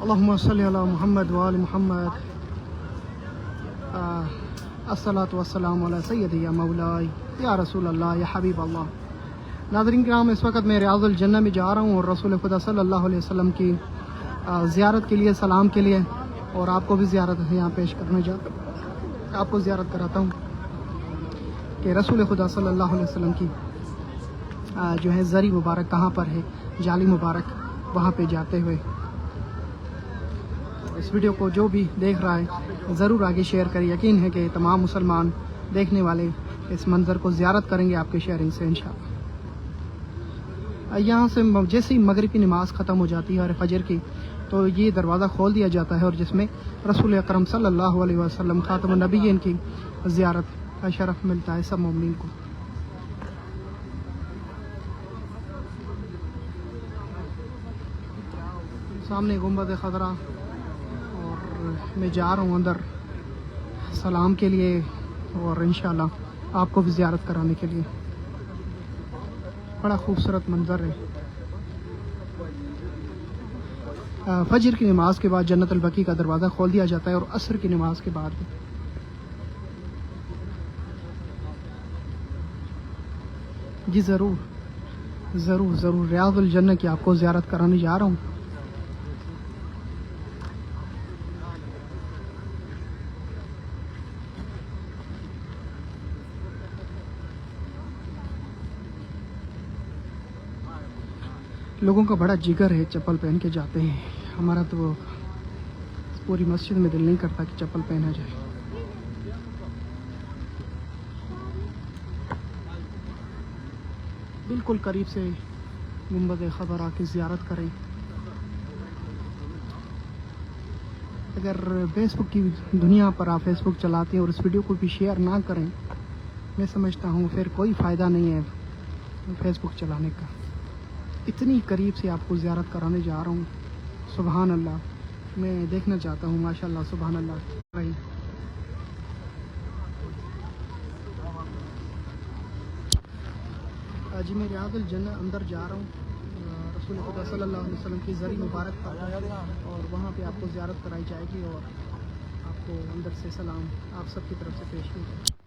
اللہم صلی علی محمد وآل محمد الصلاۃ والسلام علی سیدی یا مولائی یا رسول اللہ یا حبیب اللہ۔ ناظرین کرام، اس وقت میں ریاض الجنہ میں جا رہا ہوں اور رسول خدا صلی اللہ علیہ وسلم کی زیارت کے لیے، سلام کے لیے، اور آپ کو بھی زیارت یہاں پیش کرنے جاتا ہوں، آپ کو زیارت کراتا ہوں کہ رسول خدا صلی اللہ علیہ وسلم کی جو ہے زری مبارک کہاں پر ہے، جالی مبارک، وہاں پہ جاتے ہوئے اس ویڈیو کو جو بھی دیکھ رہا ہے ضرور آگے شیئر کریں۔ یقین ہے کہ تمام مسلمان دیکھنے والے اس منظر کو زیارت کریں گے آپ کے شیئرنگ سے انشاءاللہ۔ یہاں سے جیسے ہی مغرب کی نماز ختم ہو جاتی ہے اور فجر کی، تو یہ دروازہ کھول دیا جاتا ہے اور جس میں رسول اکرم صلی اللہ علیہ وسلم خاتم النبیین کی زیارت کا شرف ملتا ہے سب مومنین کو۔ سامنے گنبد خضرا اور میں جا رہا ہوں اندر سلام کے لیے اور انشاءاللہ آپ کو بھی زیارت کرانے کے لیے۔ بڑا خوبصورت منظر ہے۔ فجر کی نماز کے بعد جنت البقیع کا دروازہ کھول دیا جاتا ہے اور عصر کی نماز کے بعد بھی۔ جی ضرور ریاض الجنہ کی آپ کو زیارت کرانے جا رہا ہوں۔ لوگوں کا بڑا جگر ہے، چپل پہن کے جاتے ہیں۔ ہمارا تو پوری مسجد میں دل نہیں کرتا کہ چپل پہنا جائے۔ بالکل قریب سے گنبد خضرا کی زیارت کریں۔ اگر فیس بک کی دنیا پر آپ فیس بک چلاتے ہیں اور اس ویڈیو کو بھی شیئر نہ کریں، میں سمجھتا ہوں پھر کوئی فائدہ نہیں ہے فیس بک چلانے کا۔ اتنی قریب سے آپ کو زیارت کرانے جا رہا ہوں، سبحان اللہ، میں دیکھنا چاہتا ہوں، ماشاءاللہ، سبحان اللہ۔ جی میں ریاض الجنہ اندر جا رہا ہوں، رسول خدا صلی اللہ علیہ وسلم کی زری مبارک پر، اور وہاں پہ آپ کو زیارت کرائی جائے گی اور آپ کو اندر سے سلام آپ سب کی طرف سے پیش کی جائے گی۔